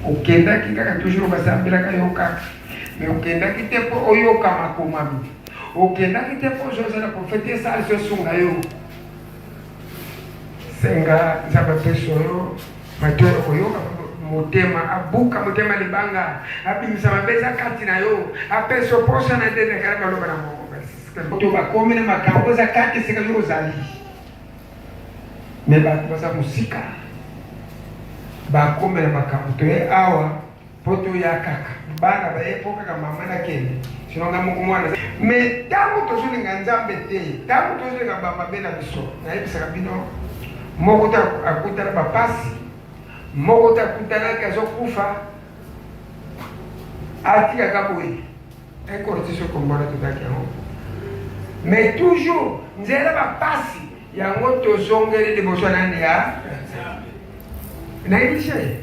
okenda kika toujours basambela kayoka mais okenda kite po oyoka makomami okenda kite po José la prophète ça se sunga yo senga nzaba peso yo matoro koyoka motema abuka motema libanga abimisa mabeza kati na yo apeso posa na ndene kala maloba na mo to bakomi na makambo za kati sika yo zali me ba kosa musika bakomi na makambo to awa poto ya kaka bana ba epoka kama mama na kene sinonga mungu mwana me tangu to zuli nganzambe te tangu to zuli ngamba bena biso na ebisa kabino moko ta akutana bapasi moko ta kutana kazo kufa ati akaboye ekortiso kombona tutaki yango mais toujours nzela bapasi yango tozongeli liboso nani ya naibishe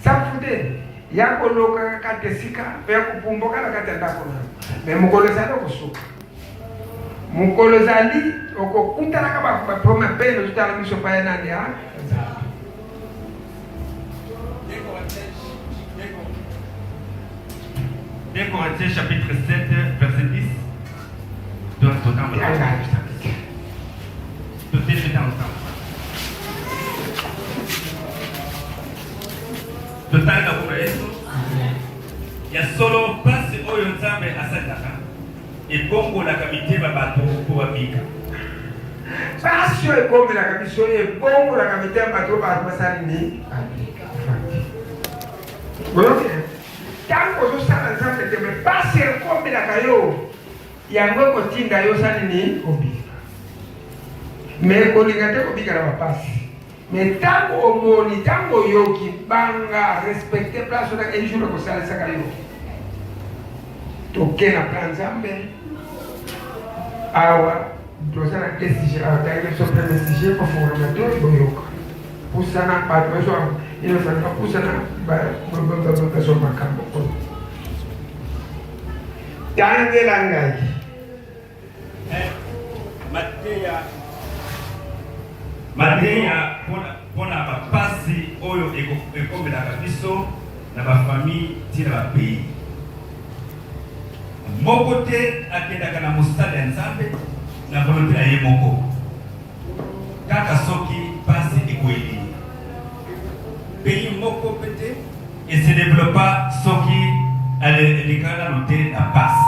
safude yakoloka katesika pe kupumboka la katandako mais mukolo zalo kosuka mukolo zali okokutana kaba prome peno tutala miso pa nani ya 2 Corinthiens chapitre 7 verset 10. Totanga kwa Yesu ya solo pasi oyo nzambe asataka ebongolaka mitema bato po babika pasi oyo ebongolaka biso oyo ebongolaka mitema bato bato basali ni boyoke tango ozosala nzambe te me pasi ekombelaka yo yango ekotinda yo osali ni obika me ekolinga te kobika na bapasi mais tango omoni tango oyoki banga respecte place oyo ejour ekosalisaka yo toke na plan nzambe awa toza na desige awa tangi biso premier sige kofungama to boyoka pusana bato bazo inofanyika pusana bazo makambo oyo tangela ngai mateya mpona bapasi oyo ekombelaka biso na bafamille tina bapays moko te akendaka na mosala ya nzambe na volonté na ye moko kaka soki pasi ekoyeli pays moko pe te ese développa soki elekaka nano te na pasi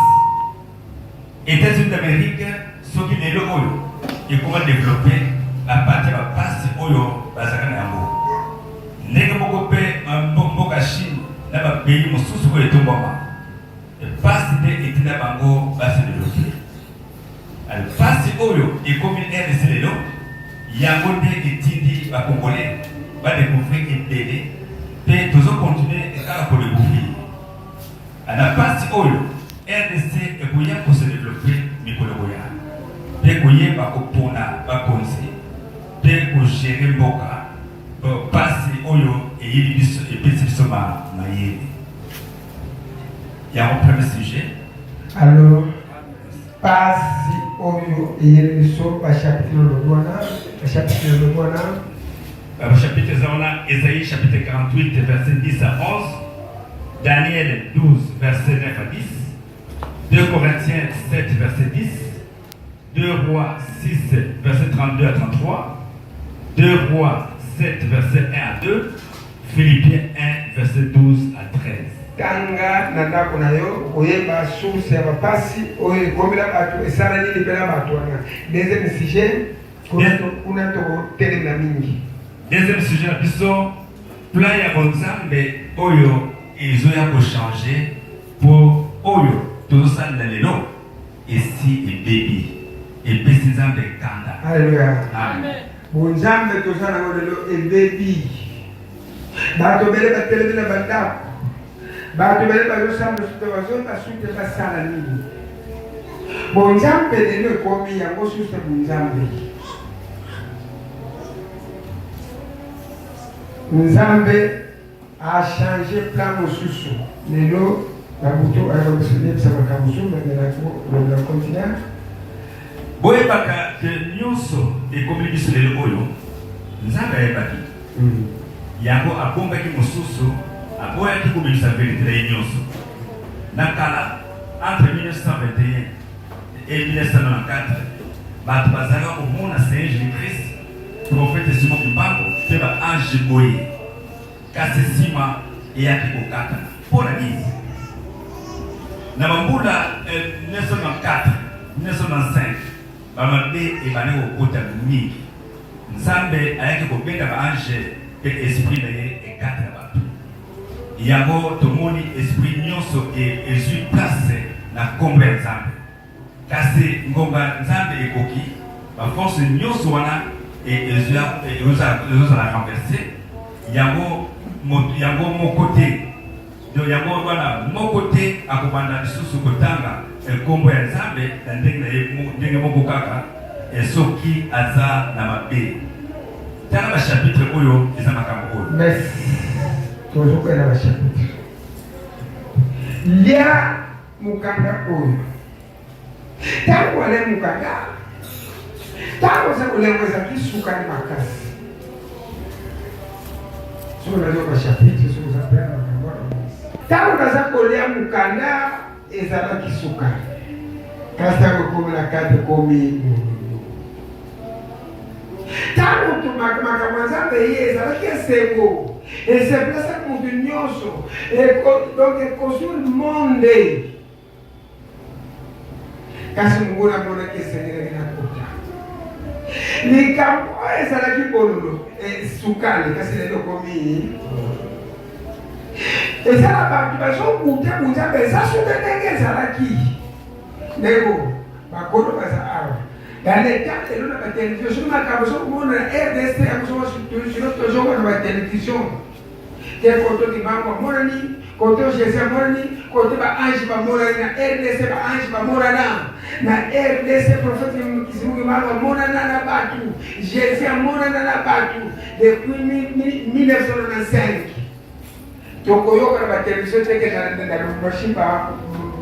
États-Unis d'Amérique soki lelo oyo ekoma développe à partir de la passe oyo bazaka na yango ndenge moko pe mboka Chine na ba pays mosusu ko etombama passe de etina bango base développer al passe oyo ekomi RDC lelo yango nde etindi ba congolais ba découvrir ebele pe tozo continuer ekala ko découvrir ana passe oyo RDC ekoya ko se développer mikolo ya pe koyeba kopona ba conseil pour gérer mboka pasi oyo eyeli biso epesi biso mayele ya premier sujet alors pasi oyo eyeli biso chapitre lobwana chapitre zaona Esaïe chapitre 48 verset 10 à 11 Daniel 12 verset 9 à 10 2 Corinthiens 7 verset 10 2 Rois 6 verset 32 à 33 2 Rois 7, verset 1 à 2, Philippiens 1, verset 12 à 13. Tanga nandako na yo oyeba source ya bapasi oyo ekombela bato esala nini pela bato wana. Deuxième sujet kuna tokotelemela mingi. Deuxième sujet na biso plan ya bonzambe oyo ezoya kochange po oyo tozosalela lelo esi ebebi epesi nzambe kanda. Alléluia. Amen. Bonzambe tozala ngo lelo ebebi bato bele batelemi na bandako bato bele bazosamba sute bazota sute basala nini bonzambe lelo ekomi yango sute bonzambe nzambe a changé plan mosusu lelo babuto ayebisa makambo mosusu na continent boyebaka ke nyonso ekomi biso lelo oyo nzambe ayebaki yango abombaki mosusu aboya ki komisa vérité na nyonso nakala entre 1921 et 1994 bato bazalaka komona Seigneur Jésus-Christ prophète Simon Kimbangu mpe baange boye kasi nsima eyaki kokata mpona nini na bambula 1994 1995 bamabe ebane kokota mingi nzambe ayaki kobeta baange mpe esprit na ye ekata na bato yango tomoni esprit nyonso ezwi place na nkombo ya nzambe kasi ngonga nzambe ekoki baforce nyonso wana ezozala renverse yango moko te yango wana moko te akobanda lisusu kotanga nkombo ya nzambe na ndenge moko kaka soki aza na mabe tala bachapitre oyo eza makambo oyo. Merci. Tozokwenda bachapitre lia mukanda oyo tangu wale mukanda tangu za kulengeza kisuka ni makasi sio nazo bachapitre sio za pena tangu naza kolea mukanda ezala kisuka kasta ko na kate komi tangu tumakamaka mwanzambe ye ezala keseko et c'est pour ça que mon nyonso donc ekosuri monde kasi munguna mona kesengeleki na kota likambo oyo ezalaki bololo sukali kasi lelo komi ezala bato bazokuta bunzambe eza soki ndenge ezalaki ndeko bakolo baza awa dans les temps de la télévision na makambo sokomona na RDC yakosomasino tozomona batelevizio te koto Kimbangu amonani koto Jésus amonani koto baange bamonani na RDC baange bamonana na RDC prophète Kimbangu amonana na batu Jésus amonana na batu depuis 1995 tokoyoka na batelevizio teke na lubashiba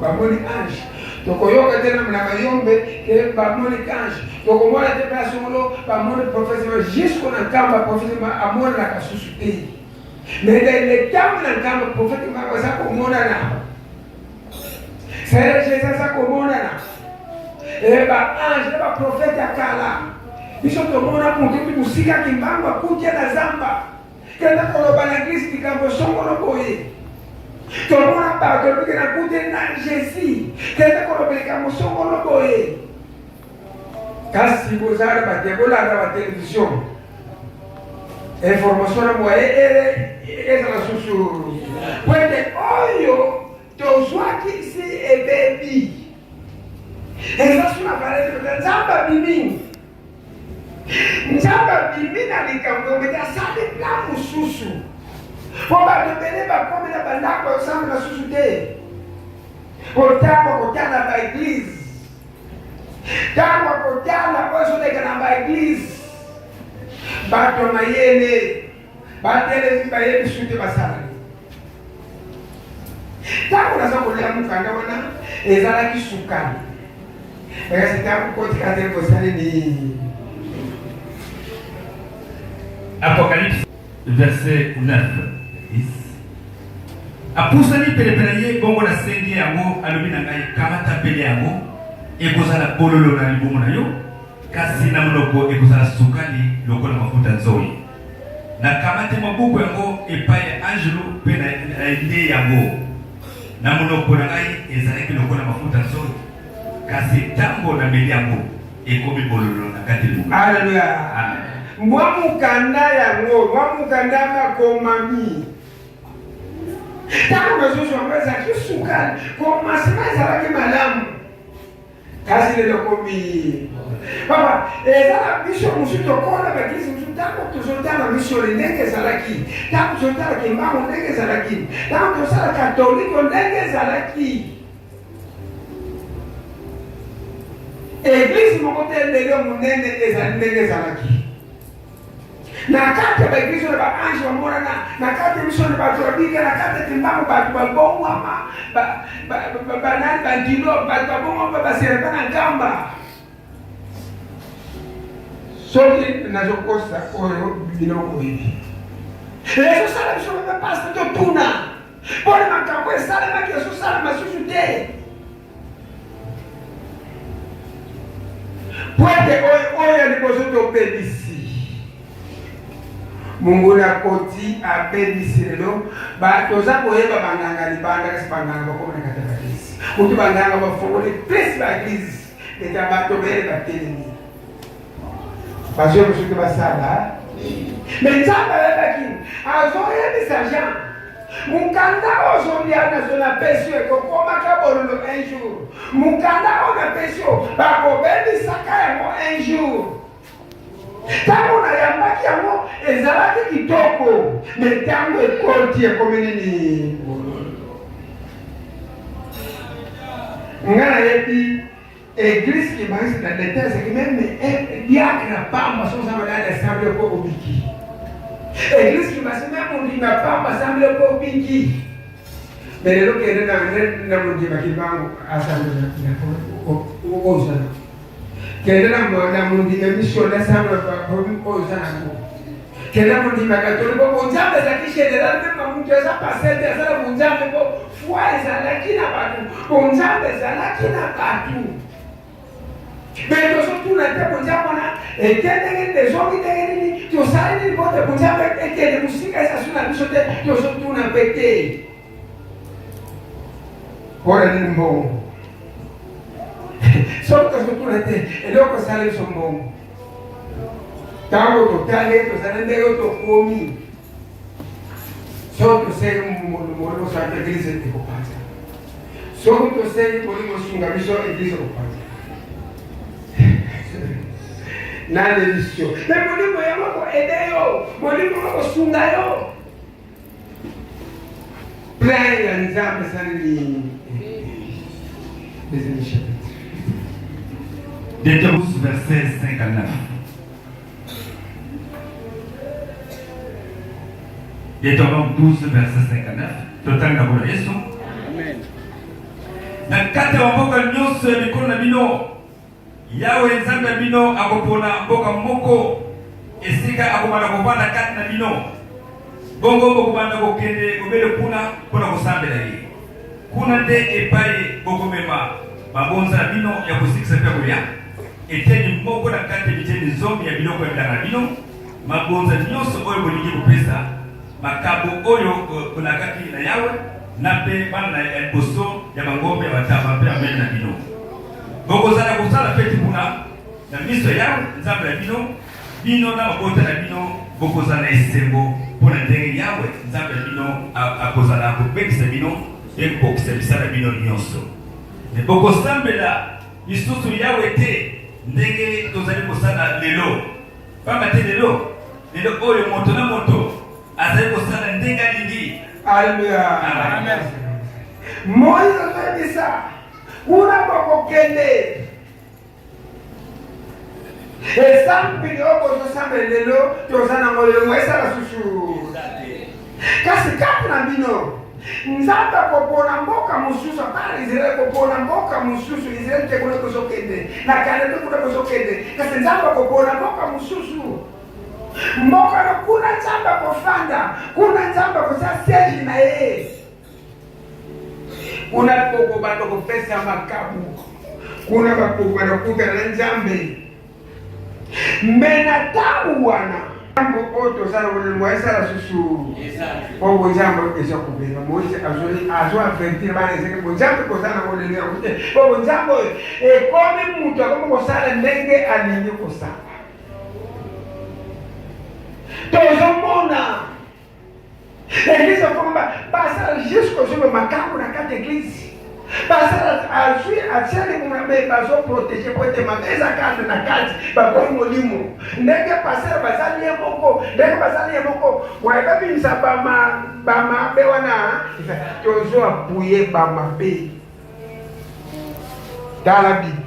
bamoni ange tokoyoka tena na mayombe ke bamoni kange tokomona te pa solo bamoni professeur jusqu'au nkamba professeur amona la kasusu te mais le temps na nkamba prophète ma za komona na c'est Jésus za komona na ba ange ba prophète akala biso tomona ponte musika Kimbangu akutia na zamba kenda koloba na Kristo kambo songolo boye tomona bato bike na kute na Jésus kende kolobeleka mosongolo boye kasi bozala batebolanga batelevizio information na moye ezala susu kwete oyo tozwaki si ebebi eza suna valete nzamba bimi na likambo ngeta asali plan mosusu po bato bele bakomela bandako osamba na susu te kotango kotala baeglise tango kotala ozoleka na baeglise bato mayele batelemi bayebi su te basalani tango naza kolia mukanda wana ezalaki sukali ekasi tango kotika te kosali ni Apocalypse verset 9. Apusani pelepele ye bongo na sengi yango alobi na ngai kamata pele yango ekozala bololo na libumu na yo kasi na monoko ekozala sukali lokola mafuta nzoi na kamate mabuku yango epai ya angelo mpe na ye yango na monoko na ngai ezalaki lokola mafuta nzoi kasi ntango na meli yango ekomi bololo na kati libumu. Alleluya. Amen. Mwamukanda yango mwamukanda makomami tango bazoso yango ezalaki sukali komasema ezalaki malamu kasi lelo komi papa ezala biso mosu tokola bakisi mosu ntango tozotala misione ndenge ezalaki ntango tozotala Kimbangu ndenge ezalaki ntango tozosala katoliko ndenge ezalaki eglise moko te lelo monene ezali ndenge ezalaki na kati ya baeglise na baange bamonana na kati ya miso na bato babika na kati ya Kimbangu bato babongwama banani bandilo bato babongwama basereka na nkamba soki nazokosa oyo biloko oyebi Yesu sala biso bebe pastor to tuna. Pole makambo esala maki Yesu sala masusu te. Poete oya liboso to bebisi. Mungu na koti abebisi lelo ba toza koyeba banganga libanda kasi banganga bakoma na katakatisi. Mutu banganga bafongole place ba eglise. Eta bato bele batelemi. Bazo musuki basala. Mais nzamba yebaki azoyebisa Jean mukanda ozolia nazo na pesio ekokoma kabololo un jour mukanda ona pesio bakobebisaka yango un jour ntango nayambaki yango ezalaki kitoko me ntango ekoti ekomi nini nga nayebi église qui marche dans les terres, c'est que même un diacre n'a pas ma chose à me donner l'assemblée pour Obiki. Église qui marche même on dit n'a pas ma assemblée pour Obiki. Mais le qui est dans mon dit ma qui va assemblée pour Ozana. Qui est dans mon dit mission l'assemblée pour Ozana. Qui est dans mon dit ma catholique pour Ozana, c'est qui général même mon Dieu ça passait des heures pour Ozana pour foi ezala qui n'a pas tout. Ozana ezala qui n'a pas tout. Mais surtout la terre pour dire et des gens qui étaient tu sais les votes pour dire et des musiques ça sur la mission de surtout na pété pour un bon sauf que surtout la terre et donc ça les sont bons tant que calé que ça n'était autre commis sauf que c'est mon ça église était pour passer sauf que c'est pour le sunga mission église pour passer na l'émission. Mais mon livre est encore aidé, mon livre est encore sungayo. Plein d'ensemble sans les chapitres. Deutéronome verset 59. Deutéronome 12 verset 59. Total na Yesu. Amen. Na kati wa mboka nyonso ya mikono na bino Yawe nzambe bino akopona mboka moko esika akomana kovanda kati na bino bongo bokobanda kokende kobele kuna mpona kosambela ye kuna nde epai bokomema mabonza na bino ya kosikisa mpe kolia eteni moko na kati ya biteni zomi ya biloko ya na bino mabonza nyonso oyo bolingi kopesa makabo oyo konakaki na Yawe na mpe bana na liboso ya mangombe ya batama mpe amene na bino bokozala kosala feti kuna na miso yawe nzambe na bino na mabota na bino bokozala esengo mpona ndenge yawe nzambe na bino akozala akobekisa bino mpe kobokisa misala bino nyonso me bokosambela lisusu yawe te ndenge tozali kosala lelo pamba te lelo oyo moto na moto azali kosala ndenge alingi. Alléluia. Amen. Moïse a dit ça. Kuna bakokende esambi oko tosamba lelo tozana ngolemo esala susu kasi kati na bino nzambe akopona mboka mosusu apana Israeli kopona mboka mosusu Israeli te kuna kozokende na Kanani te kuna kozokende kasi nzambe akopona mboka mosusu mboka na kuna nzambe akofanda kuna nzambe akosa siège na ye kuna poko bando kopesa makabu kuna bakoko banakuta na nzambe mbena tabu wana mambo oto sana wale sala susu kwa nzambe esa kubela Moise azo avertir bana zeke nzambe ko sana wale leo kwa nzambe komi mtu akoma kosala ndenge alingi kosala tozomona l'église kwamba basa jusqu'au jour makambo na kati église basa azui atiane kumbe bazo protéger pour être mabeza kati na kati ba molimo ndenge passer bazali moko ndenge bazali moko wa babi nsabama bama be wana tozo apuye bama be dans la Bible.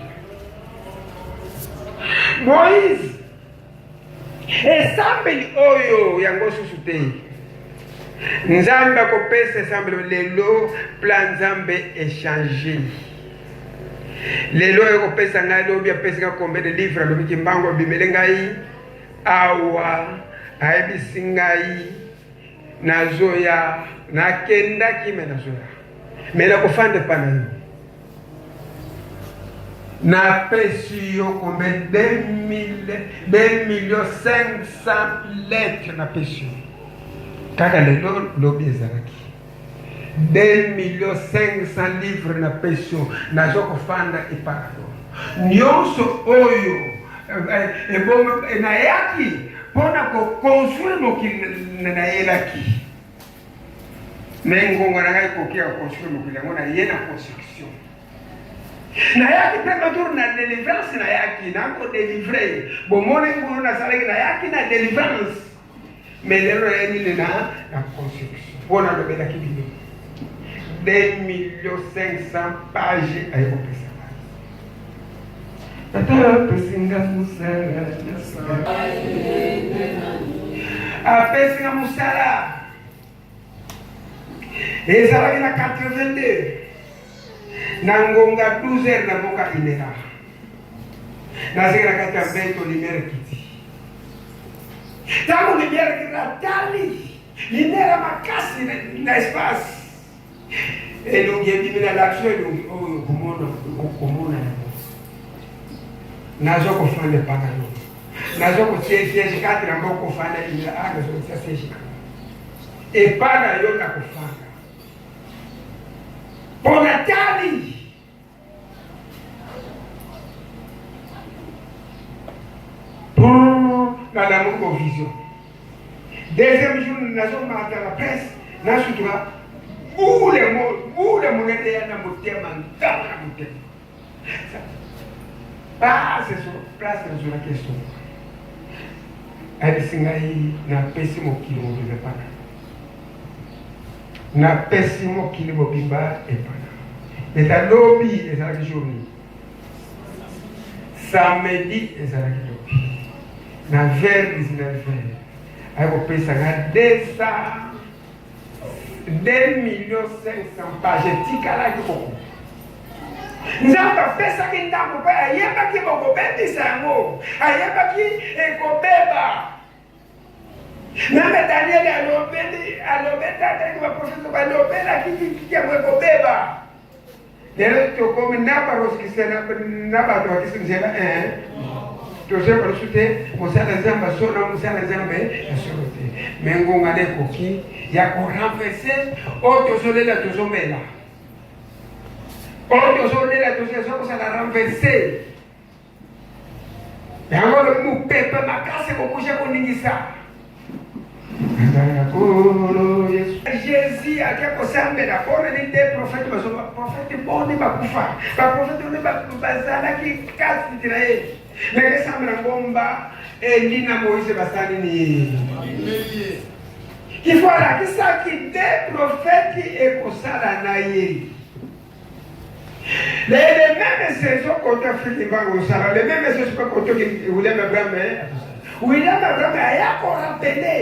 Moïse esambeli oyo yango susu te nzambe akopesa esambelo lelo plan nzambe échanger lelo ekopesa ngai lobi apesika combien de livre alobi kimbango abimele ngai awa ayebisi ngai nazoya nakendaki me nazoya me nakofanda epa na yo napesi yo kombe 2,500,000 lettres napesi yo kaka lelo lobi ezalaki 2,500,000 livres napesi yo nazokofanda epa na yo nyonso oyo nayaki mpona koconstruire mokili nayelaki me ngonga na ngai kokia koconstruire mokili yango naye na construction nayaki mpe matour na délivrance nayaki nakodelivre bomone ngulu nasalaki nayaki na délivrance me lelo nayenile na construction mpona lobelaki bino 2,500,000 page ayekopesa apesinga musala ezalaki na 82 na ngonga 12 heures naboka inera nazeki na kati ya mbeto lumière kiti ntango lumière kiti natali inera makasi na espace elongi ebimi na l'action elongi oyo komona yango nazokofanda mpaka yo nazokotia siège kati na mbokofanda inera nazokotia siège epa na yo nakofanda mpona tali nalamuki bovision deuxième jour nazomata na presse nasutuka ule monene ya na motema ngama na motema place nazolaki estomac ayebisi ngai napesi mokili mobimba epana napesi mokili mobimba epana eta lobi ezalaki journée samedi ezalaki lobi na vers 19 ayekopesa nga 2,500,000 page etikalaki koko nzambe apesaki ntango mpe ayebaki bokobebisa yango ayebaki ekobeba name daniel alobetaki baprofeso balobelaki yango ekobeba lelo tokomi na barosikise na bato bakisi nzela tozoyeba lusu te mosala nzambe asona mosala nzambe asolo te me ngonga na ekoki ya korenverse oyo tozolela tozomela oyo tozolela tozokosala renverse yango mopepe makasi kokusha koningisa Jésus akia kosambela mpona ni te prophète bazoba prophète boni bakufa baprophète boni bazalaki kasi na ye ndenge sambela ngomba eli na moïse basali ni kifo alakisaki te prophète ekosala na ye les mêmes saisons qu'on a fait les banques au Sarah, les mêmes saisons qu'on a fait William Abraham a rappelé.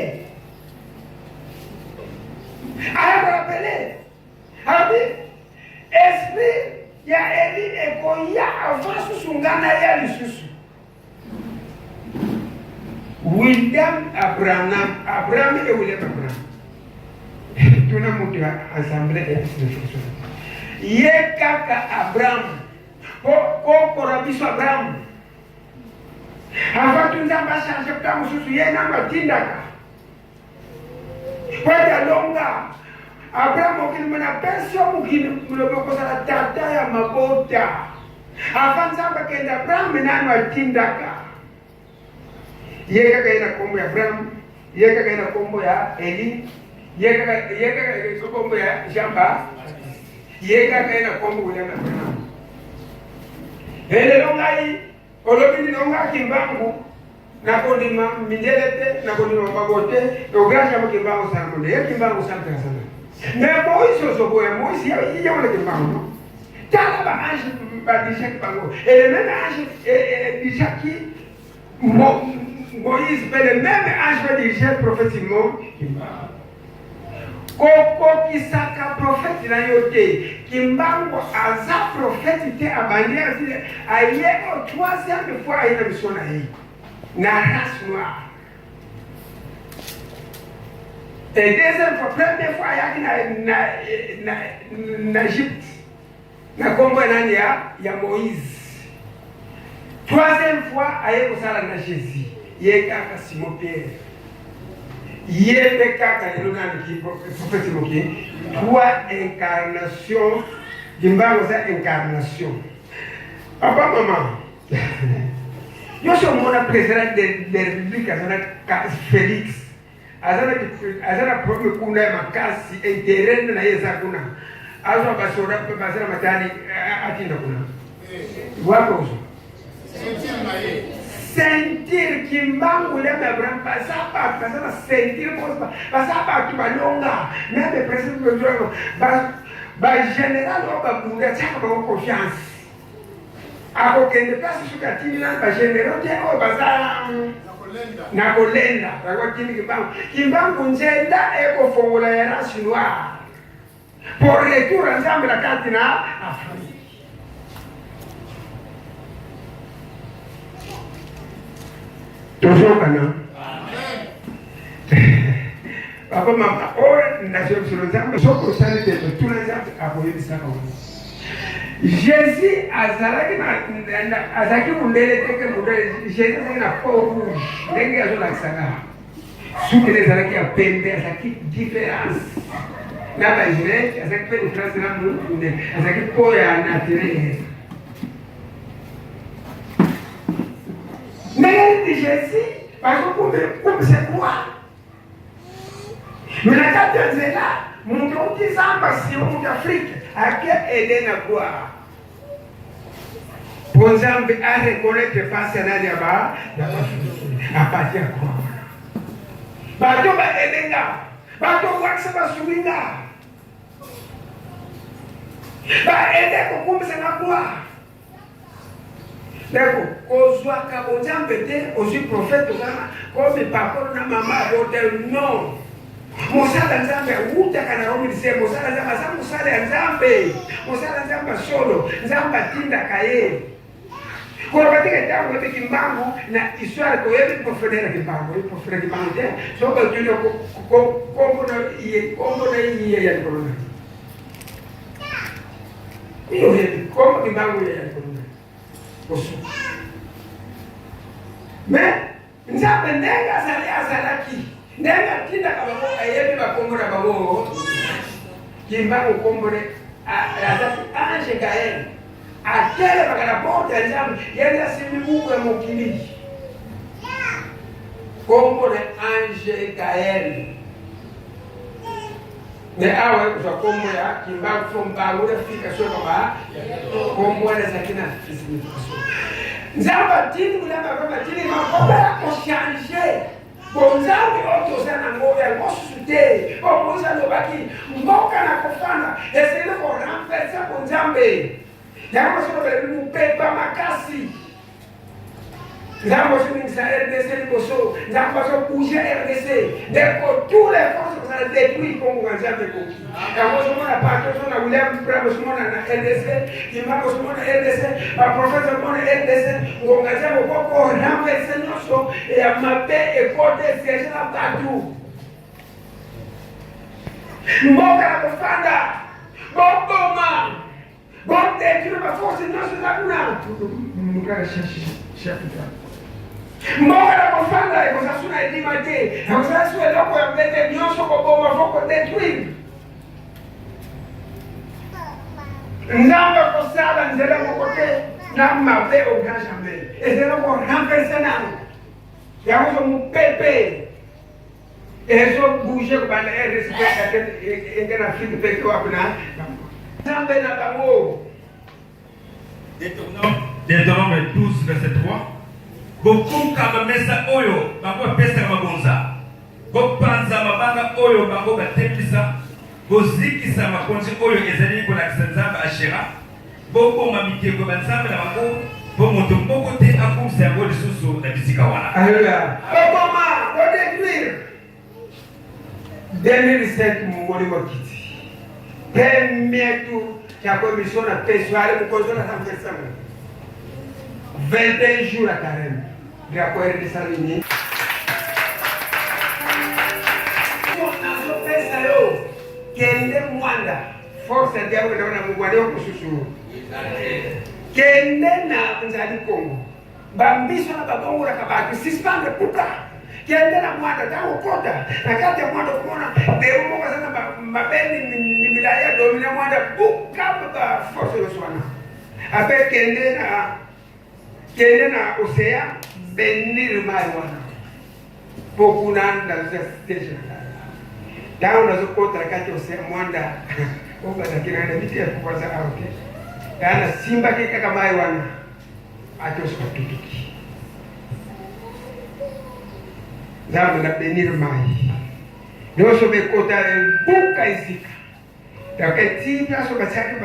A rappelé. A dit, esprit, il y a Eli et Koya avant sous son gana ya lisusu. William Abraham et William Abraham. Tout le monde a assemblé et discuté. Ye kaka Abraham kokora biso Abraham avant nzambe achange kaka mosusu ye nanga atindaka kwenda longa Abraham okilima na pesi omukili mulobe kozala tata ya mabota avant nzambe akenda Abraham nano atindaka ye kaka ina kombo ya Abraham ye kaka ina kombo ya Eli ye kaka kombo ya Jamba yeka kaina kombo William Abraham ele longai olobi longa kimbangu na kondima mindelete na kondima bagote ogasha mkimbangu sana ye kimbangu sana na Moïse soboya Moïse ya wala kimbangu tala ba ange ba dishaki bango ele même ange dishaki Moïse le même ange va diriger prophétiquement kimbangu koko kisaka prophète na yote kimbango aza prophète te abandi azile ayeko troisième fois ayina misona hii na race noire Et deuxième fois, première fois, il y a en Égypte. Na kombo nani ya Moïse. Troisième fois, aye kosala na Jésus. Ye kaka Simon Pierre. Ye kaka lelo nani ki prophète Moki. Trois incarnations. Dimbango sa incarnation. Papa, maman. Yo suis mon président de République, Félix. Azana problème kuna makasi interene na yeza kuna. Azo basora basara matani atinda kuna. Wako uso. Sentir kimbangu le mebran pasapa pasana sentir pospa pasapa kibalonga même président ba général ba bunda chaka ba confiance. Ako kende pasi suka tini na ba général te o bazala na kolenda kwa kini kimbangu njenda eko fongola ya national pour retour ensemble la carte na Afrique. Toujours kana papa mama ora na je sur ensemble soko sale de tout ensemble aboye bisaka woni Jésus azaki mundele teke mundele Jésus na pauvre ndenge azola kisanga sukele azaki apembe azaki différence na ba Israël azaki pe différence na munde azaki poya naturel mais Jésus parce que comme c'est quoi mais la carte de là mon petit samba si on d'Afrique ake aider na quoi pour Nzambe à reconnaître face à Nadia ba à partir de quoi bato ba elenga bato waksa ba suinga ba ede ko kumse na quoi d'accord kozwa ka Nzambe te aussi prophète sana comme papa na mama bote non Mosala Nzambe utaka na romi dise mosala Nzambe asa mosala ya Nzambe mosala Nzambe solo Nzambe tinda kaye kwa katika tangu ya kimbangu na histoire ko yebi professeur kimbangu te so ba tulio kombo na iye ya corona iyo yebi kombo kimbangu ya corona osu mais Nzambe nenga azalaki nenga tinda kababo ayebi bakombora babo kimbangu kombore azati ange Gaël akele bakala porte Nzambe yenda simi mungu ya mokili kombore ange Gaël ne awe kwa kombo ya kimbangu from bangu da fika so kama kombo na zakina fisimi Nzambe tindu kulamba kama tindu makombora ko changer Bonzambi otozana ngoya ngosute omuza baki mboka na kofana esele ko renverser bonzambe yako sio bele mupepa makasi Nzambo sio ni RDC boso nzambo sio bouger RDC deko tous les forces ça détruit Congo Nzambe ko yako sio na pato sio na William Bravo sio na RDC imako sio na RDC ba professeur mon RDC ngonga Nzambo ko renverser noso ya mape e kote siège na partout mboka na kofanda boboma bonde tu ma force noso na kuna mukara chef mboka na kofanda iko sasuna edimate na sasuna loko ya mbete nyonso ko boma foko détruire Nzambe kosala nzela mokote na mabe au grand jamais et c'est là pour renverser nano ya uso mupepe ezo bouger kwa na respect ngena Afrique peke wapi na Nzambe na bango Deutéronome 12 verset 3 bokuka bamesa oyo bango pesa mabonza bopanza mabanga oyo bango batemisa bozikisa makonzi oyo ezali kolakisa Nzambe Ashera boboma mikeko banzambe na bango bo moto moko te akumisa yango lisusu na bisika wana. Alléluia. Boboma bodétruire 2007 mungoli wakiti premier tour ya commission na pessoal mukozo na samfesamo 21 jours à carême de la cohérence de Salini. mwanda force ya diabo na Mungu leo kususu kende na nzali Kongo bambiso na babongo na kabaki sispande puka kende na mwanda tangu kota na kati ya mwanda kuona deo Mungu sana mabeni ni milaya domina mwanda puka ba force yo swana ape kende na osea benir mai wana pokunanda za station dawo na zokota kati osea mwanda oba na kiranda miti ya kwanza okay kana simba kika kama mai wana achoso tutuki dawo na benir mai doso be kota buka isika takati plaso bachaki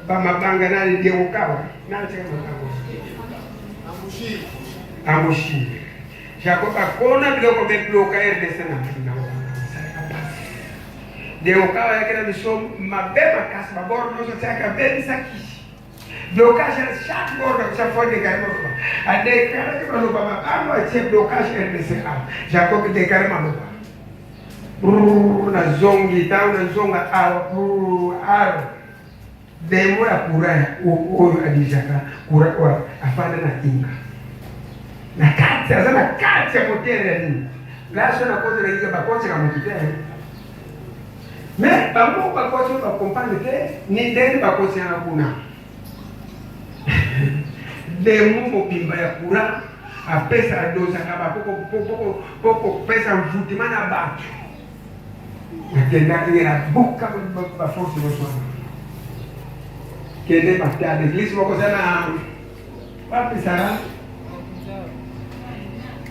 ba mabanga na ndio ukawa na cheka amushi Jacob akona biloko bebloka RDC na deu kawa yake na misomo mabema kasi baboro noso taka beni sakishi blocage chaque borda que ça foi de carrément a déclaré que no baba amo a chef blocage RDC Jacob déclaré mama na zongi tau na zonga awa demo ya kura o adijaka kura kwa afanda na inga na kati sasa na kati ya hotel ni laso na kote na iga bakoche kama mtutene mais bamo bakoche ba comprendre que ni ndeni bakoche na kuna demo mopimba ya kura a pesa doza kama poko pesa mvutimana batu nakenda ira buka ba force no swana kende bakta de l'église moko sana wapi sana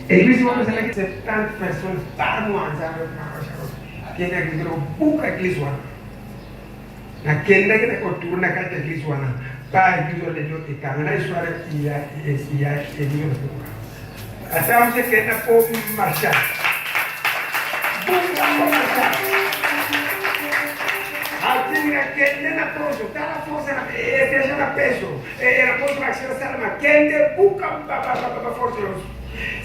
église moko sana que 70 personnes par mois nzambe kende kidro buka église wana na kende kende ko tourna kati église wana pa église de Dieu et kana na soirée il y a Dieu asa mse kenda ko marcha Altinga kende na proso, tala força na fecha na peso, era posto na xera salama kende buka ba força.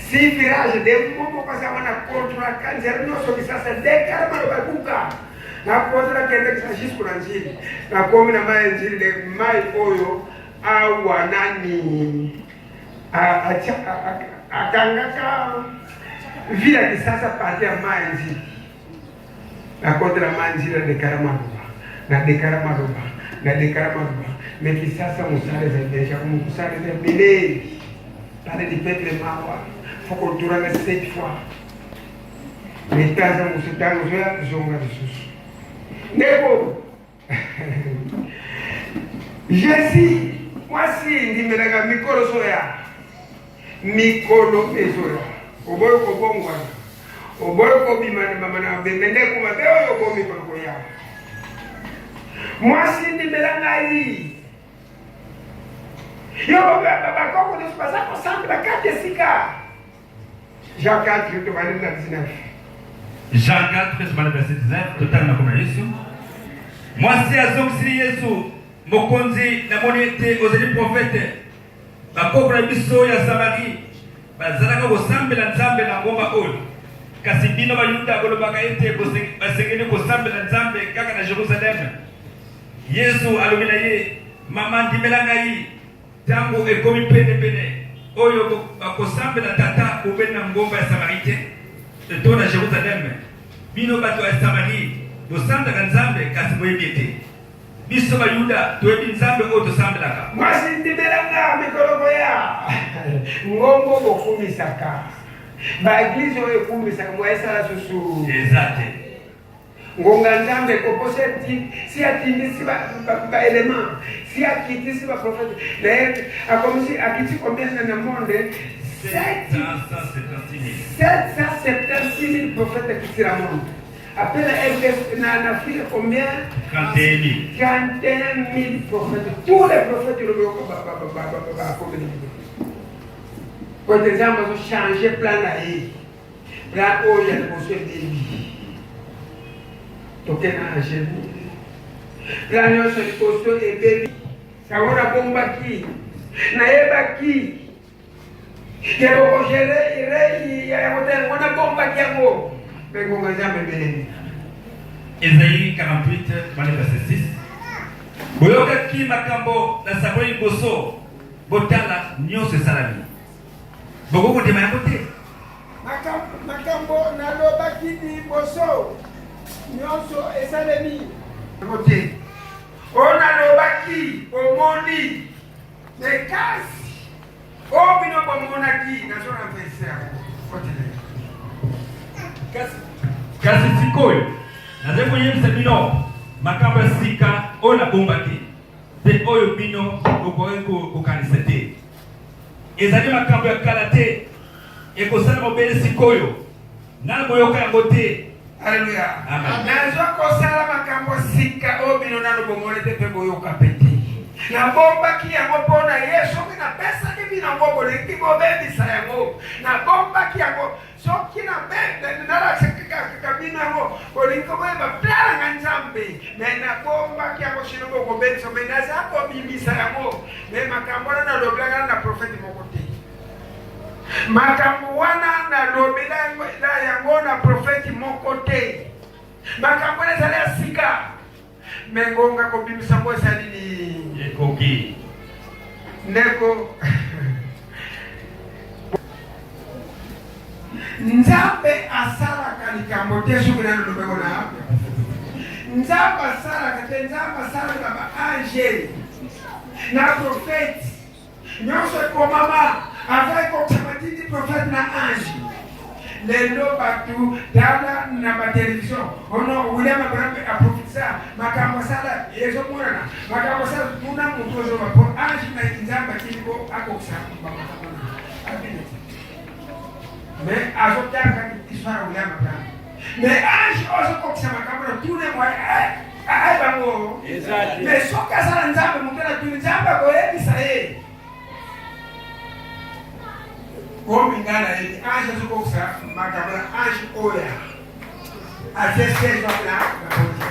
Si virage de momo pasava na contra câncer no so bisasa de karma ba buka. Na contra kende que sagis por anjili. Na come na mai anjili de mai oyo awa nani a kangaka vila kisasa patia mai anjili. Na contra mai anjili de karma na dekara maruba mais kisasa musale za deja como musale za belé pale di peuple mawa foko duranga 7 fois mais kaza musutango zoya zonga disusu nebo Jésus mwasi ndimelaga mikolo soya mikolo ezoya oboyo ko bongwa oboyo ko bimana mama na bemende ko mateo yo ko mikolo ya mwasi ndimelanga hii yo baba koko de passa ko sample la carte sika Jean 4 to bali na 19 Jean 4 bali na 19 total na koma Yesu mwasi azongisi Yesu mokonzi na monete ozali prophète bakobra biso ya Samari bazalaka kosambela nzambe na ngomba oyo kasi bino bayuda kolobaka ete basengeli kosambela nzambe kaka na Jerusalem Yesu alobela ye mama ndimelanga yi tango ekomi pene oyo bakosambela tata ubena ngomba ya Samarite to na Jerusalem bino bato ya Samari bosambela nzambe kasi boyebite biso bayuda toyebi nzambe oyo tosambelaka mwasi ndimelanga mikolo ya ngombo bofumisaka ba eglise oyo ekumisaka mwaisala susu exacte ngonga nzambe kopose si atindisi ba element si akitisi ba prophète d'ailleurs a commencé à quitter combien dans le monde 776 000 prophètes qui tirent le monde après la Afrique combien 31 000 prophètes tous les prophètes le quand les gens ont changé plan là là où il y a le monsieur David tokena ajeni la nyonso liboso ebebi sakona bombaki nayebaki yekokogere irei ya kotenga wana bombaki yango mpengonga nzambe beleni Esaïe 48, verset 6. Boyoka ki makambo na saboni boso botala nyonso salami. Boko ko dema yakote. Makambo na loba kidi boso nyonso esalemi. Kote. Ona loba ki omoni nekasi. Obino bomona ki na zona pesa. Kote. Kasi sikoyo. Nazeko yemse bino makambo sika ona bombaki. Te oyo bino okoeko kokanisete. Ezali makambo ya kalate. Ekosala mobele sikoyo. Na boyoka yango te. Haleluya. Amen. Nazoko sala makambo sika obino na lubomole te pe boyoka pete. Na bomba ki yango pona Yesu na pesa ki bino ngo boleki bo bebi sa yango. Na bomba ki yango soki na bende na la sekika kabino yango boleki bo ba plana nganzambe. Na bomba ki yango shino go bebi so menaza ko bimisa yango. Me makambo na loblanga na profeti mokote. Makambo wana na lobela yango na profeti mokote. Makambo na zala sika. Mengonga ko bimisa mo sa nini ekoki. Neko Nzambe asala kalikambo te sukuna lubego na. Nzambe asala kate nzambe asala ba ange. Na profeti. Nyonso ko mama avec ko tamatiti prophète na ange. Lelo batu dada na ba television ono William Abraham aprofitisa makambo sala yeso mwana makambo sala tuna mutozo ba por ange na inzamba kiliko akoksa ba makambo ability mais azotaka kiswara William Abraham mais ange ozo koksa makambo tuna mwa ai bango exactly mais soka sala nzamba mutela tuna nzamba ko yebisa ye Como engana ele, anja do coxa, macabra, anja olha. Às vezes vocês vão lá na polícia.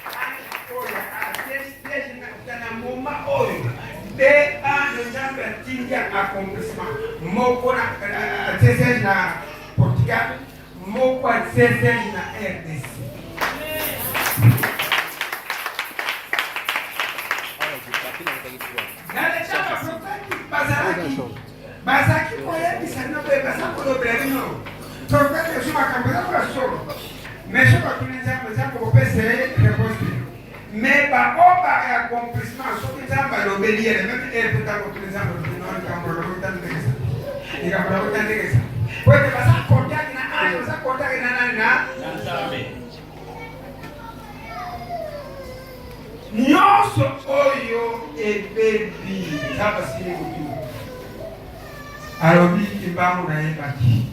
Anja olha, às vezes vocês na moma olha. De anja já tinha acontecimento. Moco na, às vezes na Portugal, moco às vezes na RDC. Bazaki koyebi sana be bazako do breno. Profeta Yesu makambeza kwa solo. Mesho kwa tuliza mazako kopese reposte. Me ba oba ya accomplissement so kitamba lo beliere même puta ko tuliza mo no kambo lo tandesa. Ika pro tandesa. Kwete bazako kontak na ayo bazako kontak na nani na Nzambe. Nyonso oyo ebebi zaba sile kutu. Alobi kimbangu na ebaki.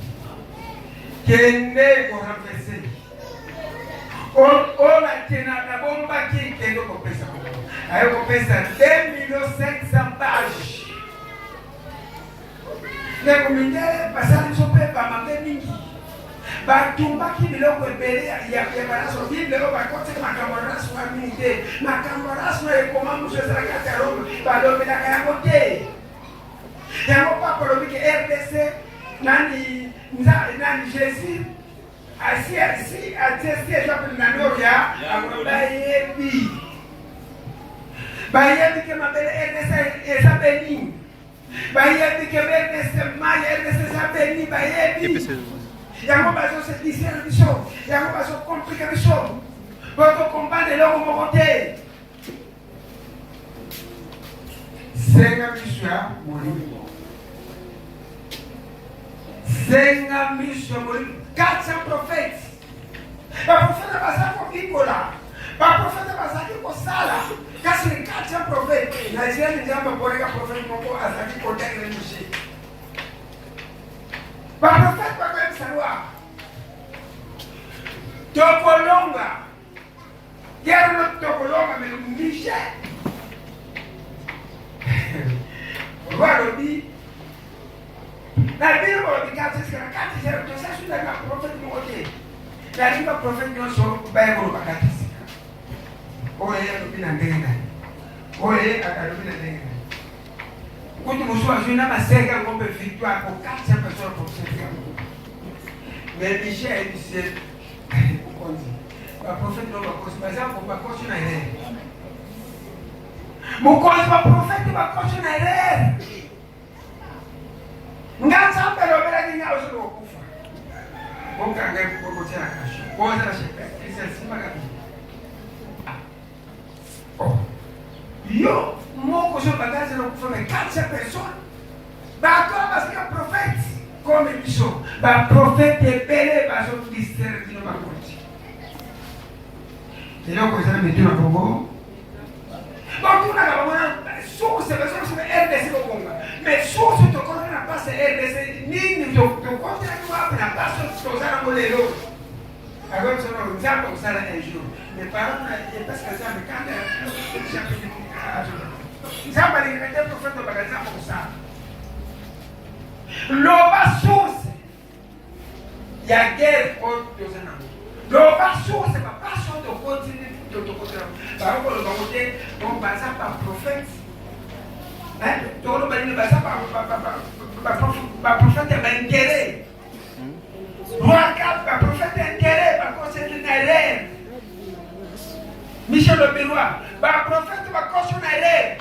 Kende ko ramfese. Ola tena na bomba ki kendo ko pesa. Ayo ko pesa 2,500 pages. Ne ko mindele pasali sope ba mambe mingi. Ba tumba ki biloko ebele ya baraso Bible ba kote makambo raso wa mingi. Makambo raso e koma muso sala ka Roma. Ba do bila ka ngote. Yango papa lobiki RDC nani Jésus asi atesti japo na noria abayebi bayebi ke mabele RDC ezabeni bayebi ke RDC mai RDC ezabeni bayebi yango bazo se disere biso yango bazo compliquer biso boto comprendre lo mo côté senga biso ya moli Senga misho mori 400 prophètes. Ba prophète bazako bikola. Ba prophète bazaki ko sala. Kasi 400 prophètes. Na jeni njamba boreka prophète moko azaki ko tekre mushi. Ba prophète ba kwa salwa. Tokolonga. Yerno tokolonga me mishe. Walobi na bila mo bikati sikana kati zero to sa suda na prophet mo ote na limba prophet no so bible bakati sika oye bina ndenga oye akadubina ndenga kuti muswa zina maseka ngombe victoire ko 400 personnes pour se faire Mais Michel dit le prophète non va continuer à errer. Mon prophète va continuer à errer. Nganza mbele obera kinga usulo kufa. Bonga ngai kokotia kasho. Koza la shepe. Kisa sima gabi. Oh. Yo, moko je bagaze no kufa mais 400 personnes. Ba comme parce que prophète comme mission. Ba prophète est belé ba so distraire dino ba konti. Ino ko sana metu na Congo. Ba kuna ga ba source RDC ko bonga. Mais source to ko na passe RDC nini to ko na kwa na passe to sana molelo. Agora só não usar para usar a jour. Mais par exemple, parce que ça me quand já para ele ter profeta bagaza para usar. Loba source. Ya guerre contre to sana. Loba source pas passion de continuer de côté. Par exemple, le côté on passe par prophète. Todo mundo vai para profeta vai intérêt. Para profeta intérêt para concentrer. Michel Leberoy, para profeta vai concentrer.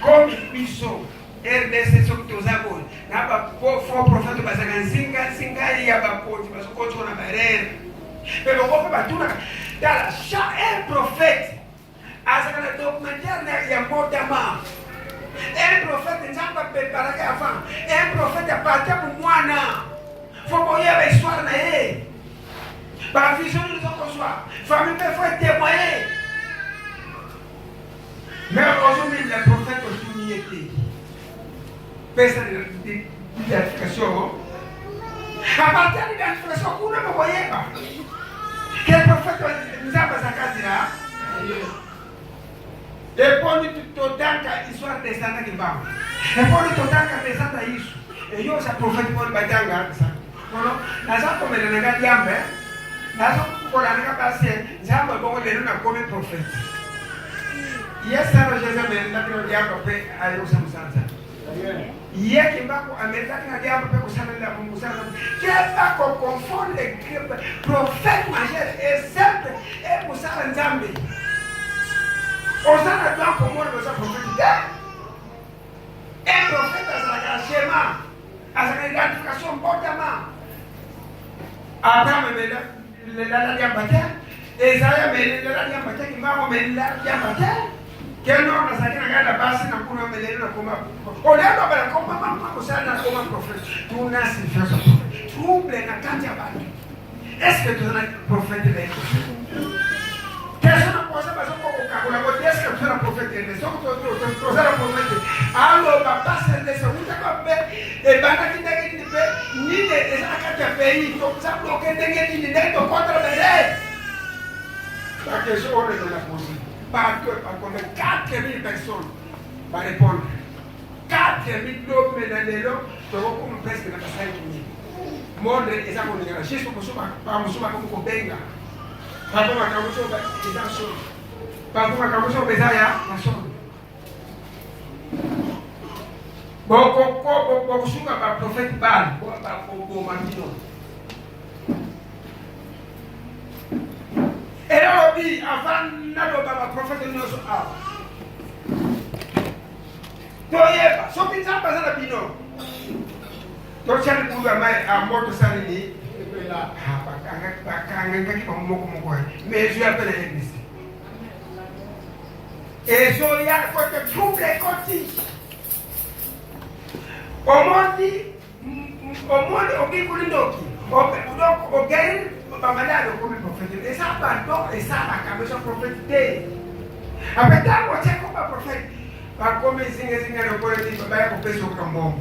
Comme mission, RDC sur tes agons. Na ba fo profeta vai singa ia ba poti, mas o coach na barreira. Pero vou para tu na dala, já prophète. Asa kana documentaire na ya modama. Un prophète nzamba prepara ka avant. Un prophète apata pour mwana. Faut boyer ba histoire na ye. Ba vision nous on reçoit. Famille peut faut témoigner. Mais aujourd'hui les prophètes ont fini été. Pesa de l'identification. À partir de l'identification, on ne voyait pas. Quel prophète nzamba zakazira? Depois de toda história de Santa que vamos. Depois de toda a Santa isso. E eu já profeta pode bater a Santa. Não, nós já comemos na gadiambe. Nós já comemos na base. Já vamos ler na como profeta. E essa era Jesus na que dia para aí eu somos Santa. E é que vai a metade na dia para o Santa da Musana. Que está com confunde profeta mas é sempre é Musana Zambi. Osana doit comprendre que ça prophétique. Un prophète a sa schéma, a sa identification portement. Abraham me l'a dit à bataille, Esaïe me l'a dit à bataille, Imam me l'a dit à bataille. Quel nom a sa qui la base n'a pas me l'a dit comme on est dans la comme ça n'a comme prophète. Tout n'a si fait ça. Trouble na quand ya bataille. Est-ce que tu es un prophète de l'Église? Quest-ce que pose parce que la côté est-ce que tu es un prophète de Dieu? Tu es un prophète. Alors papa c'est de ce où tu vas faire et bana qui n'a ni fait ni des actes pays donc ça bloqué des ni des contre les la question on est la poser par contre 4000 personnes va répondre 4000 hommes dans les lots tu vas comme presque dans 5000 monde et ça on est juste pour ça pas musuma comme kobenga. Papa makamusho bezasho. Papa makamusho bezaya nasho. Boko kusunga ba prophet Baal, bo mandino. Ero bi avant nalo ba prophet noso a. Toyeba, so pinza bazala bino. To chali kuga mai a moto sanini. Mais je appelle l'église. Et je y a côté trouble et côté. Au monde, au Bikulindoki, au guerre, au Bamadado, comme prophète. Et ça, pardon, et ça, la caméra prophétique. Après, tant qu'on tient comme un prophète, par comme ils signent le politique, il va y avoir des autres mots.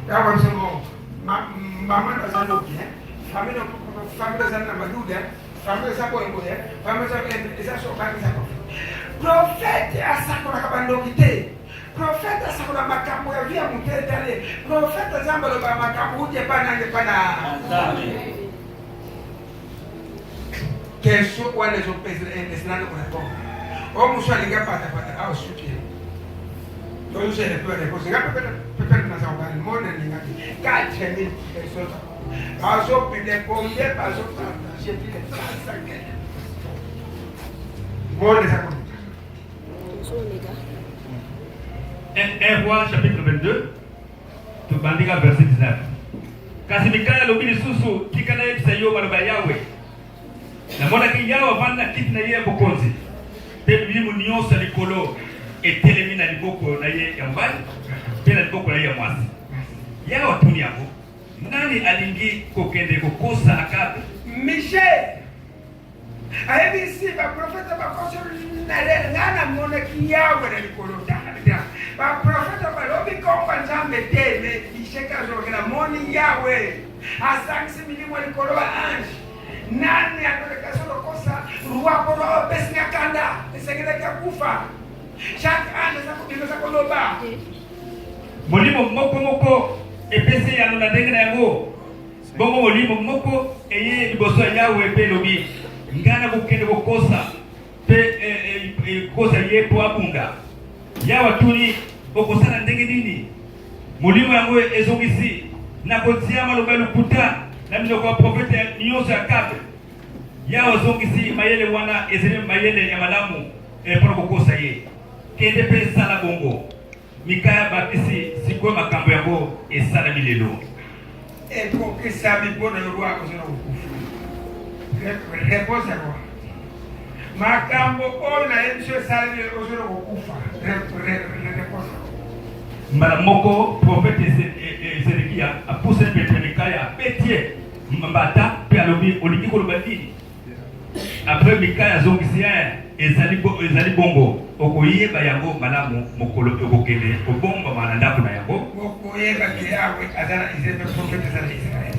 Là, on se moque. Maman dans un autre, famille de Zana Madouda, famille de Saboye, famille de Saboye. Prophète à Sakorakabandokite, prophète à Sakoramakamo, via Moutetale, prophète à Zambalobamakamo, Depana, Depana. Quel soit les autres pays et les nains pour répondre. Oh, mon soir, les gars, pas à soutien. Donc, j'ai les peurs de poser. Peut-être dans un monde, 4000 personnes. Bazo pile combien bazo partager pile ça gagne. Bon les accords. 1 Roi chapitre 22 tubandika verset 19. Kasi Mikaya lobini susu tikana yebisa yo maloba yawe. Na mona ki yawe vanda kiti na ye bokonzi. Pe bimu nyonso likolo etelemi na liboko na ye ya mbali, pe na liboko na ye ya mwasi. Yawe tuni yako. Nani alingi kokende kokosa akabe? Michel. Ayebi si ba profeta ba koso na le ngana mona ki yawe na likolo da. Ba profeta ba lobi kompa nzambe teme isheka zogera moni yawe. Asangsi milimo likolo ba ange. Nani atoleka solo kosa ruwa kolo besnya kanda esengela kufa. Chaque ange za kubinga za koloba. Molimo moko epese ya nuna ndengena yango. Bongo molimo moko eye liboso yawe pe lobi. Ngana bukende kokosa pe kosa yepo abunda. Yawa tuni okosana ndenge nini? Molimo yango ezongisi na kotia maloba lukuta na minoko profeta nyonso ya kabe. Yawa zongisi mayele wana ezele mayele ya malamu pour kokosa ye. Kende pe sala bongo. Mikaya bakisi siko makambo yango esala milelo. Eko kisabi bona ruwa ko sona ukufu. Réponse à quoi? Makambo ona emsho sali osona ukufa. Réponse. Mbala moko prophète Ezekiel a poussé Mikaya pétier mbata pe alobi olingi ko lobati. Après Mikaya zongisia ezali bongo okoyeba yango malamu mokolo okokende obomba mananda kuna yango okoyeba kiawe azana izebe prophète za Israël.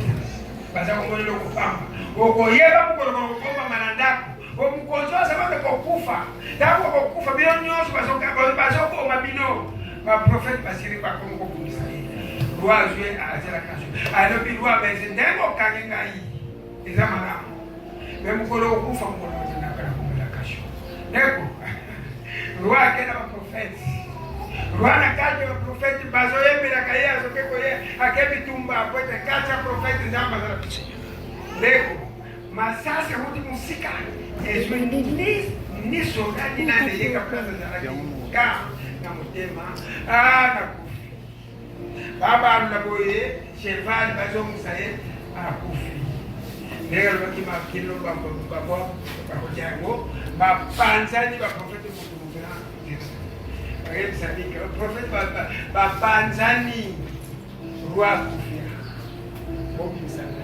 Baza ngolo kupamba okoyeba mukolo obomba mananda omukonzo sababu kokufa dako kokufa bino nyonso bazoko mabino ba prophète basiri ba kongo kumisa roi jouer azela kaso alors bi roi mais ndemo kangenga yi ezamana même mukolo okufa mukolo na kana kumela kaso neko roi akena ba prophète roi na kaje ba prophète bazo yembe na kaya zo keko ye akebi tumba apote kacha prophète ndamba za piche neko masasa huti musika ezo ni soldati na ndeyeka plaza za ka na mutema na kufi baba na boye cheval bazo musaye akufi ndega lobaki makilo bambo bakojango bapanzani ba prophète mukuna Aye sadika prophète bapanzani roi kufi bobi sana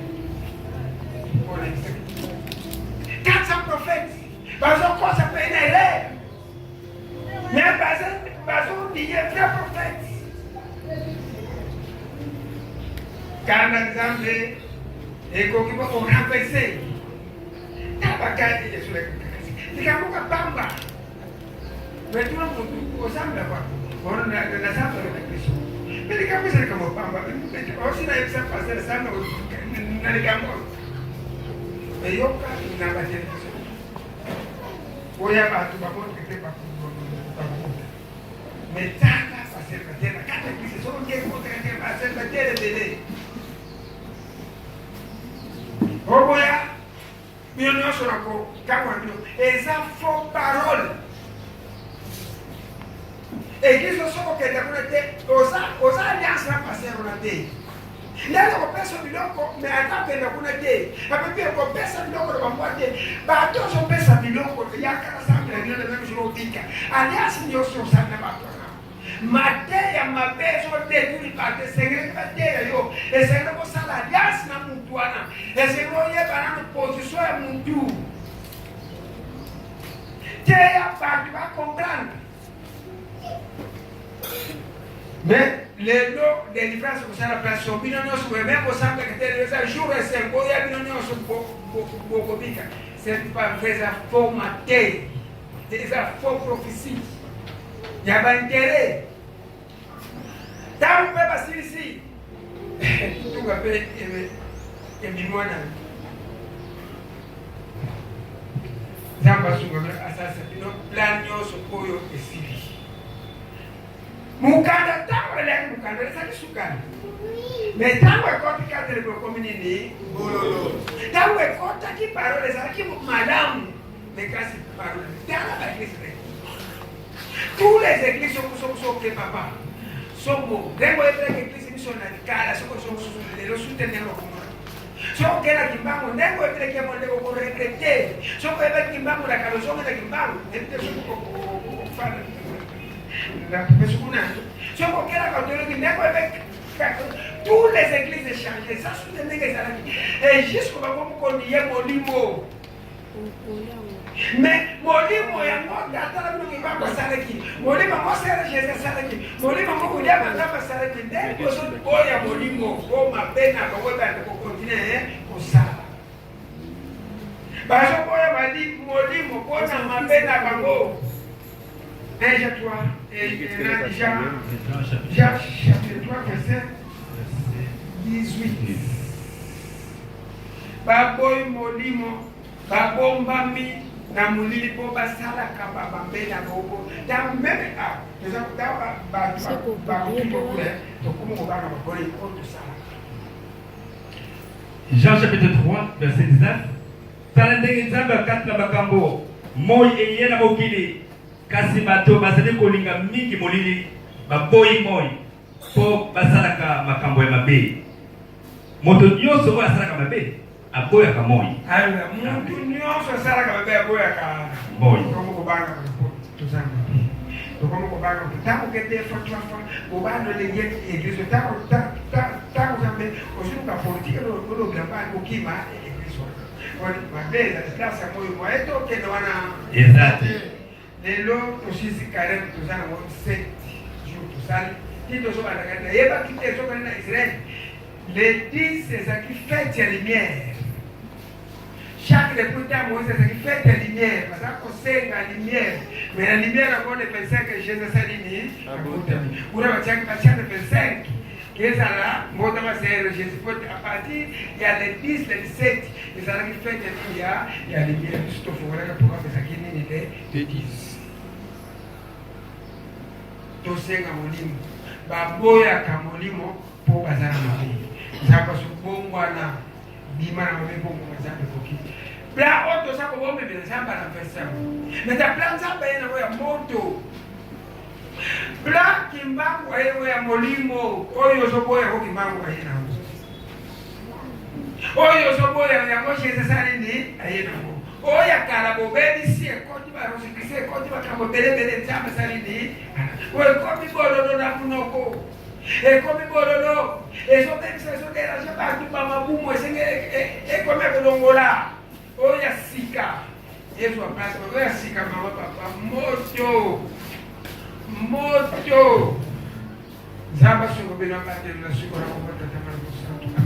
pour l'exemple 400 prophètes bazo kosa penele mais bazo diye vrai prophète kana nzambe eko kibo ko rapese tabakati Yesu lekasi nikamuka pamba metuna mtu osamba kwa ona na samba na Kristo mimi kabisa kama pamba mimi na yesa pasere sana na nikambo eyoka na batele oya batu babote kete bakuta metaka pasere tena kata kisi so nje ko tena pasere tena bele oboya bien nyonso nako kakwa bino eza faux parole eglize soko kenda kuna te oza alliance na passer na te ndelo ko pesa biloko me ata kenda kuna te apepe ko pesa biloko na bamwa te ba to so pesa biloko ya kana sambla ndio na mimi sio utika alliance ndio sio sana ba to mate ya mabezo te tuli pate sengre te yo esengre ko sala alliance na mtu ana esengre ye bana no position ya mtu te ya ba va comprendre. Mais les lots de délivrance que ça la place sont bien non sur même au centre que tel jour et c'est bon ya bien non sur beaucoup bika c'est pas vrai ça formaté c'est ça faux prophétie il y a pas intérêt tant que pas ici tout va payer et mimona zamba sungo asasa no plan nyoso koyo esili mukanda tawa bakolelaki mokanda ezali sukali mais ntango ekoti cadre ekomi nini bololo ntango ekotaki parole ezalaki malamu mais kasi parole tala baeglise rek tous les églises sokosoke papa somo ndengo ebreke église biso na kala lelo soutenir okomona soko kela kimbango ndengo ebreke mondeko koregrete soko ebeki kimbango na kalo soko na kimbango ebite soko kofana na pesukuna soko kela katoliki ndengo ebeki tous les églises changent ça soutenir que ça et jusqu'au moment où on y est molimo mais molimo ya moda atala bino kibamba salaki molimo mo sere Jesus salaki molimo mo kuja mangamba salaki ndeko so oya molimo ko mapena ko weba ko continue ko sala baso oya badi molimo ko na mapena bango déjà toi et Jean chapitre 3 verset 18 baboy molimo babombami na mulili po basala kaba bambena bobo da meme toza kutaba ba kule tokumu kobanga bakole ko tosala. Jean chapitre 3 verset 19 tala ndenge nzambe akatela makambo moi eye na mokili kasi bato bazali kolinga mingi molili baboyi moi po basalaka makambo ya mabe moto nyonso oyo asalaka mabe aboyaka moi ala muntu nyonso asalaka mabe aboyaka moi tokomu kobanga tozanga tokomu kobanga tango kete fois kobando le yeki église tango zambe osuka politique lo gramba kokima église on mabeza place moyo moi eto kende wana exact lelo tosisi carême tozanga mo 7 jours tosali tito so bandaka yeba kite so kana Israël les 10 c'est ça qui fait la lumière chaque depuis Moïse c'est qui fait la lumière parce qu'on sait la lumière mais la lumière on est pensé que Jésus s'est dit pour la tiens pas tiens de 25 que ça là moi dans ma série Jésus peut à partir il y a les 10 les 17 et ça là qui fait la lumière il y a la lumière juste pour voilà pour ça qui n'est de 10 tosenga molimo baboya ka molimo po bazana mabe zaba subongwana bima na mabe bongo bazana koki bla oto sako bombe bela zamba na pesa mais ta plan zamba yana ya moto bla kimbangu ayo ya molimo oyo soboya ko kimbangu ayena oyo soboya ya moshe sasa ni ayena mo oya kala bobeli si ekoti ba rosikise ekoti ba kamo bele nzamba salini we komi bololo na funoko ekomi bololo ezobebisa ezodela zebantu bamabumu esenge ekomi kolongola oya sika yesu apasi oya sika mama papa moto nzamba songo bino batelo na siko na komata tamana